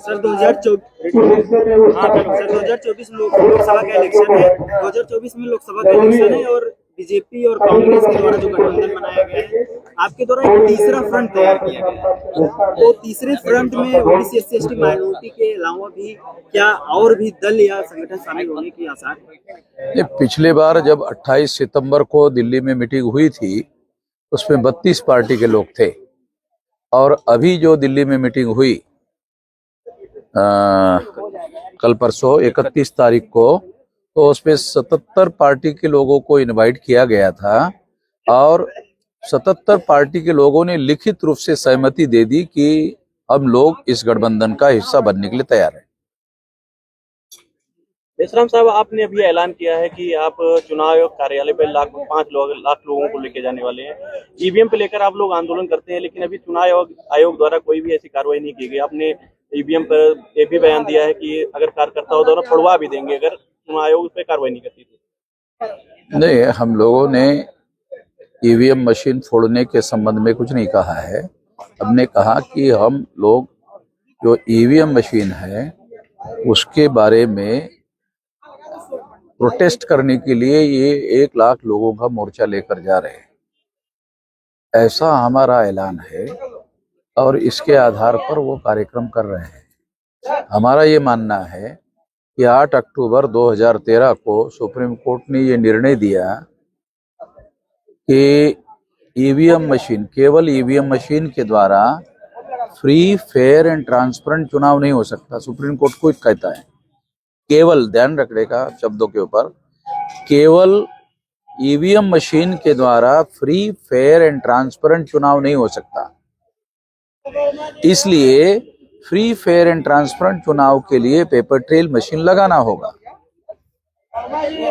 Sir 2024 Lok Sabha का election है। 2024 में लोकसभा का इलेक्शन है और बीजेपी और कांग्रेस के द्वारा जो गठबंधन बनाया गया है, आपके द्वारा एक तीसरा फ्रंट तैयार किया गया है। तो तीसरे फ्रंट में ओबीसी एससी एसटी माइनॉरिटी के अलावा भी क्या और भी दल या संगठन शामिल होने की आसार है? पिछले बार जब 28 सितंबर को दिल्ली में मीटिंग हुई थी उसमें 32 पार्टी के लोग थे और अभी जो दिल्ली में मीटिंग हुई कल परसों 31 तारीख को, तो उसमें 77 पार्टी के लोगों को इनवाइट किया गया था और 77 पार्टी के लोगों ने लिखित रूप से सहमति दे दी कि हम लोग इस गठबंधन का हिस्सा बनने के लिए तैयार हैं। मेश्राम साहब, आपने अभी ऐलान किया है कि आप चुनाव आयोग कार्यालय पर 5 लाख लोगों को लेके जाने वाले हैं। ईवीएम पे लेकर आप लोग आंदोलन करते हैं, लेकिन अभी चुनाव आयोग द्वारा कोई भी ऐसी कार्रवाई नहीं की गई। आपने ईवीएम पर ये भी बयान दिया है कि अगर कार्यकर्ता हो तो फोड़वा भी देंगे अगर चुनाव आयोग पे कार्रवाई नहीं करती तो। नहीं, हम लोगों ने ईवीएम मशीन फोड़ने के संबंध में कुछ नहीं कहा है। हमने कहा कि हम लोग जो ईवीएम मशीन है उसके बारे में प्रोटेस्ट करने के लिए ये 1 लाख लोगों का मोर्चा लेकर जा रहे हैं, ऐसा हमारा ऐलान है और इसके आधार पर वो कार्यक्रम कर रहे हैं। हमारा ये मानना है कि 8 अक्टूबर 2013 को सुप्रीम कोर्ट ने ये निर्णय दिया कि ईवीएम मशीन, केवल ईवीएम मशीन के द्वारा फ्री, फेयर एंड ट्रांसपेरेंट चुनाव नहीं हो सकता। सुप्रीम कोर्ट को कहता है, केवल, ध्यान रखने का शब्दों के ऊपर, केवल ईवीएम मशीन के द्वारा फ्री, फेयर एंड ट्रांसपेरेंट चुनाव नहीं हो सकता। इसलिए फ्री, फेयर एंड ट्रांसपेरेंट चुनाव के लिए पेपर ट्रेल मशीन लगाना होगा।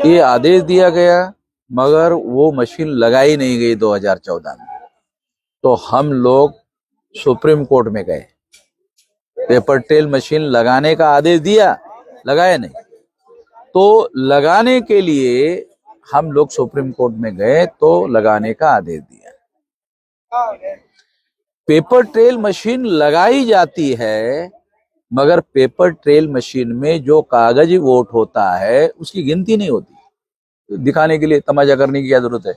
ये आदेश दिया गया, मगर वो मशीन लगाई नहीं गई 2014 में। तो हम लोग सुप्रीम कोर्ट में गए, पेपर ट्रेल मशीन लगाने का आदेश दिया, लगाया नहीं। तो लगाने के लिए हम लोग सुप्रीम कोर्ट में गए तो लगाने का आदेश दिया। पेपर ट्रेल मशीन लगाई जाती है, मगर पेपर ट्रेल मशीन में जो कागजी वोट होता है उसकी गिनती नहीं होती। दिखाने के लिए, तमाशा करने की क्या जरूरत है?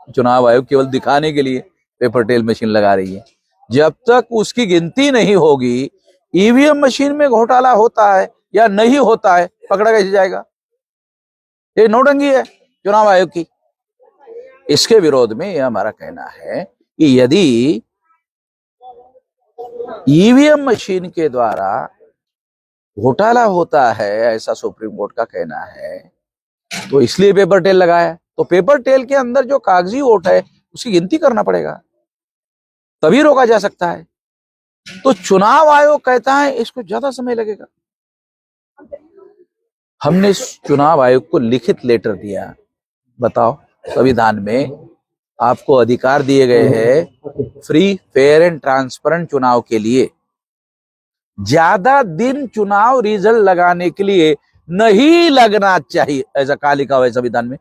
चुनाव आयोग केवल दिखाने के लिए पेपर ट्रेल मशीन लगा रही है। जब तक उसकी गिनती नहीं होगी, ईवीएम मशीन में घोटाला होता है या नहीं होता है पकड़ा कैसे जाएगा? ये नौटंकी है चुनाव आयोग की। इसके विरोध में यह हमारा कहना है कि यदि ईवीएम मशीन के द्वारा घोटाला होता है, ऐसा सुप्रीम कोर्ट का कहना है, तो इसलिए पेपर ट्रेल लगाया। तो पेपर ट्रेल के अंदर जो कागजी वोट है उसकी गिनती करना पड़ेगा, तभी रोका जा सकता है। तो चुनाव आयोग कहता है इसको ज्यादा समय लगेगा। हमने चुनाव आयोग को लिखित लेटर दिया। बताओ, संविधान में आपको अधिकार दिए गए हैं फ्री, फेयर एंड ट्रांसपेरेंट चुनाव के लिए। ज्यादा दिन चुनाव रिजल्ट लगाने के लिए नहीं लगना चाहिए, ऐसा कहा लिखा हुआ है संविधान में?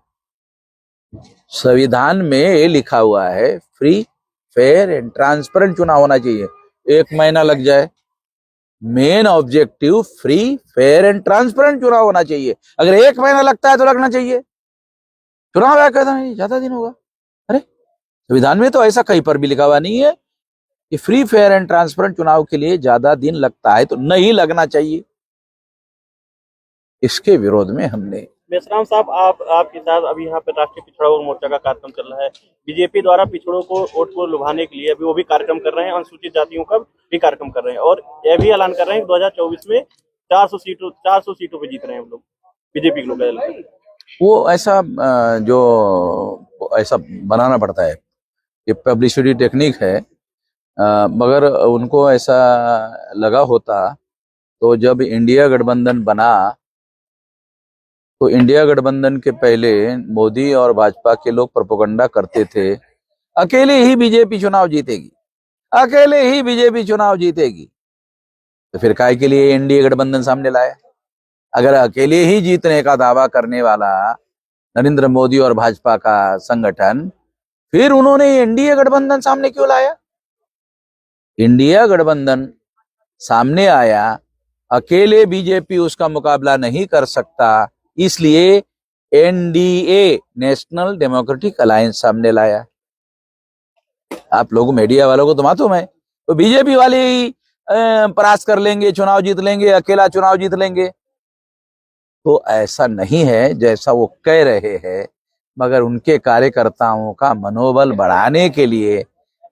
संविधान में लिखा हुआ है फ्री, फेयर एंड ट्रांसपेरेंट चुनाव होना चाहिए। 1 महीना लग जाए, main objective free, fair and transparent चुनाव होना चाहिए। अगर 1 महीना लगता है तो लगना चाहिए। चुनाव आयोग कहता नहीं ज्यादा दिन होगा। अरे, संविधान में तो ऐसा कहीं पर भी लिखा हुआ नहीं है कि फ्री, फेयर एंड ट्रांसपेरेंट चुनाव के लिए ज्यादा दिन लगता है तो नहीं लगना चाहिए। इसके विरोध में हमने। मेश्राम साहब, आपके साथ अभी यहाँ पे राष्ट्रीय पिछड़ा वर्ग मोर्चा का कार्यक्रम चल रहा है। बीजेपी द्वारा पिछड़ों को वोट को लुभाने के लिए अभी वो भी कार्यक्रम कर रहे हैं, अनुसूचित जातियों का भी कार्यक्रम कर रहे हैं और यह भी ऐलान कर रहे हैं कि 2024 में 400 सीटों पे जीत रहे हैं हम लोग, बीजेपी के लोग। वो ऐसा जो ऐसा बनाना पड़ता है, ये पब्लिसिटी टेक्निक है। मगर उनको ऐसा लगा होता तो जब इंडिया गठबंधन बना तो इंडिया गठबंधन के पहले मोदी और भाजपा के लोग प्रोपेगेंडा करते थे अकेले ही बीजेपी चुनाव जीतेगी, अकेले ही बीजेपी चुनाव जीतेगी। तो फिर काहे के लिए एनडीए गठबंधन सामने लाया? अगर अकेले ही जीतने का दावा करने वाला नरेंद्र मोदी और भाजपा का संगठन, फिर उन्होंने एनडीए गठबंधन सामने क्यों लाया? इंडिया गठबंधन सामने आया अकेले बीजेपी उसका मुकाबला नहीं कर सकता, इसलिए एनडीए, नेशनल डेमोक्रेटिक अलायंस सामने लाया। आप लोगों मीडिया वालों को तो मालूम है, तो बीजेपी वाले ही परास्त कर लेंगे, चुनाव जीत लेंगे, अकेला चुनाव जीत लेंगे। तो ऐसा नहीं है जैसा वो कह रहे हैं, मगर उनके कार्यकर्ताओं का मनोबल बढ़ाने के लिए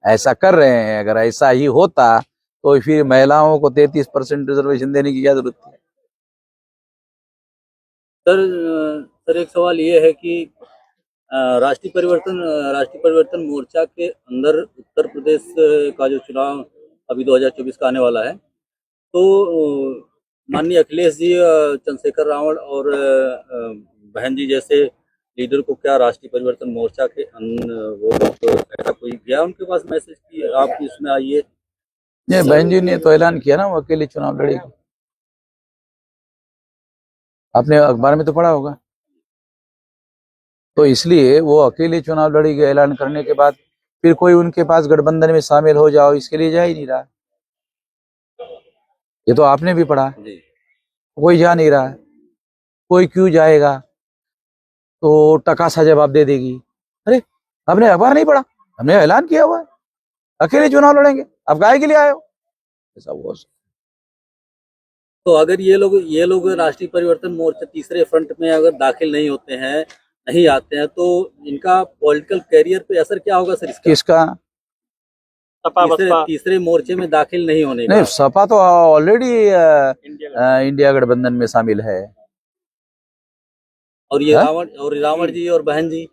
ऐसा कर रहे हैं। अगर ऐसा ही होता तो फिर महिलाओं को 33% रिजर्वेशन देने की क्या जरूरत थी? सर एक सवाल ये है कि राष्ट्रीय परिवर्तन मोर्चा के अंदर उत्तर प्रदेश का जो चुनाव अभी 2024 का आने वाला है, तो माननीय अखिलेश जी, चंद्रशेखर रावण और बहन जी जैसे लीडर को क्या राष्ट्रीय परिवर्तन मोर्चा के वो ऐसा कोई गया उनके पास मैसेज कि आप इसमें आइए? ये बहन जी ने तो ऐलान किया ना, वो अकेले चुनाव लड़ेगी। आपने अखबार में तो पढ़ा होगा। तो इसलिए वो अकेले चुनाव लड़ेगी। ऐलान करने के बाद फिर कोई उनके पास गठबंधन में शामिल हो जाओ, इसके लिए जा ही नहीं रहा। ये तो आपने भी पढ़ा, कोई जा नहीं रहा। कोई क्यों जाएगा? तो टका सा जवाब दे देगी, अरे आपने अखबार नहीं पढ़ा, हमने ऐलान किया हुआ है अकेले चुनाव लड़ेंगे, आप गाय के लिए आए हो। ऐसा वो तो अगर ये लोग राष्ट्रीय परिवर्तन मोर्चा तीसरे फ्रंट में अगर दाखिल नहीं होते हैं, नहीं आते हैं, तो इनका पॉलिटिकल कैरियर पे असर क्या होगा सर इसका? किसका? तीसरे मोर्चे में दाखिल नहीं होने का। नहीं, सपा तो ऑलरेडी इंडिया गठबंधन में शामिल है। और ये रावण जी और बहन जी,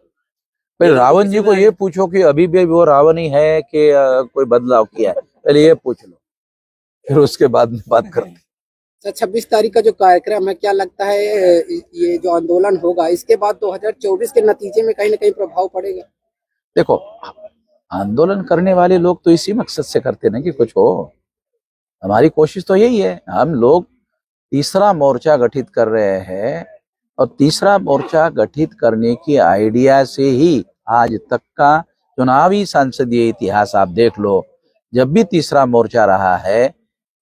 पहले रावण जी को ये पूछो कि अभी भी वो रावण ही है कि कोई बदलाव किया है, पहले ये पूछ लो, फिर उसके बाद में बात करते। 26 तारीख का जो कार्यक्रम है, क्या लगता है ये जो आंदोलन होगा इसके बाद 2024 के नतीजे में कहीं ना कहीं प्रभाव पड़ेगा? देखो, आंदोलन करने वाले लोग तो इसी मकसद से करते ना कि कुछ हो। हमारी कोशिश तो यही है, हम लोग तीसरा मोर्चा गठित कर रहे हैं, और तीसरा मोर्चा गठित करने की आइडिया से ही आज तक का चुनावी संसदीय इतिहास आप देख लो। जब भी तीसरा मोर्चा रहा है,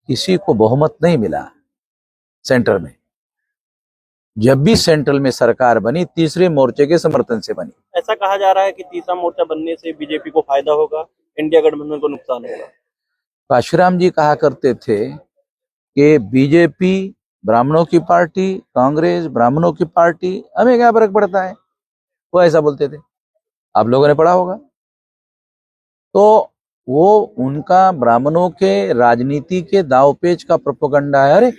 किसी को बहुमत नहीं मिला सेंटर में। जब भी सेंट्रल में सरकार बनी, तीसरे मोर्चे के समर्थन से बनी। ऐसा कहा जा रहा है कि तीसरा मोर्चा बनने से बीजेपी को फायदा होगा, इंडिया गठबंधन को नुकसान होगा। काशीराम जी कहा करते थे कि बीजेपी ब्राह्मणों की पार्टी, कांग्रेस ब्राह्मणों की पार्टी, हमें क्या फर्क पड़ता है, वो ऐसा बोलते थे। आप लोगों ने पढ़ा होगा। तो वो उनका ब्राह्मणों के राजनीति के दावपेच का प्रोपेगेंडा है। अरे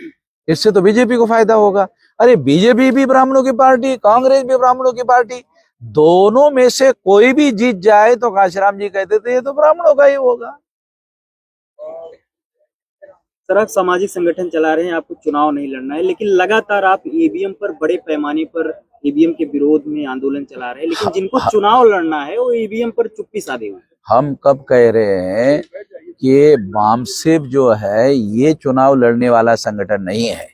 इससे तो बीजेपी को फायदा होगा। अरे बीजेपी भी ब्राह्मणों की पार्टी, कांग्रेस भी ब्राह्मणों की पार्टी, दोनों में से कोई भी जीत जाए तो काशीराम जी कहते थे ये तो ब्राह्मणों का ही होगा। सर, आप सामाजिक संगठन चला रहे हैं, आपको चुनाव नहीं लड़ना है, लेकिन लगातार आप ईवीएम पर बड़े पैमाने पर ईवीएम के विरोध में आंदोलन चला रहे हैं, लेकिन जिनको चुनाव लड़ना है वो ईवीएम पर चुप्पी साधे हुए। हम कब कह रहे हैं कि वामसेप जो है ये चुनाव लड़ने वाला संगठन नहीं है।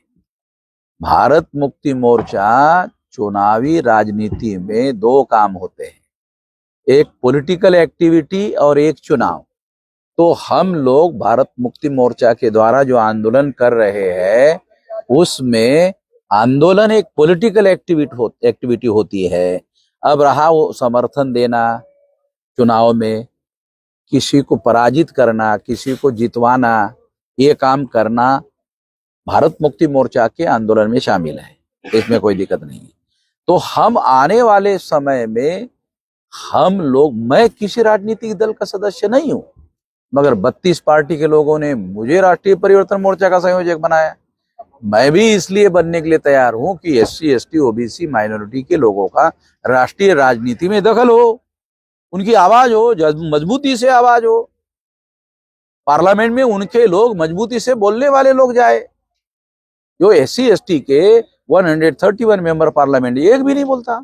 भारत मुक्ति मोर्चा चुनावी राजनीति में दो काम होते हैं, एक पॉलिटिकल एक्टिविटी और एक चुनाव। तो हम लोग भारत मुक्ति मोर्चा के द्वारा जो आंदोलन कर रहे हैं, उसमें आंदोलन एक पॉलिटिकल एक्टिविटी होती है। अब रहा वो समर्थन देना, चुनाव में किसी को पराजित करना, किसी को जितवाना, ये काम करना भारत मुक्ति मोर्चा के आंदोलन में शामिल है, इसमें कोई दिक्कत नहीं है। तो हम आने वाले समय में हम लोग, मैं किसी राजनीतिक दल का सदस्य नहीं हूं, मगर 32 पार्टी के लोगों ने मुझे राष्ट्रीय परिवर्तन मोर्चा का संयोजक बनाया। मैं भी इसलिए बनने के लिए तैयार हूं कि SC, ST, OBC माइनॉरिटी के लोगों का राष्ट्रीय राजनीति में दखल हो, उनकी आवाज हो, मजबूती से आवाज हो, पार्लियामेंट में उनके लोग मजबूती से बोलने वाले लोग जाए। जो SC, ST के 131 मेंबर पार्लियामेंट, एक भी नहीं बोलता।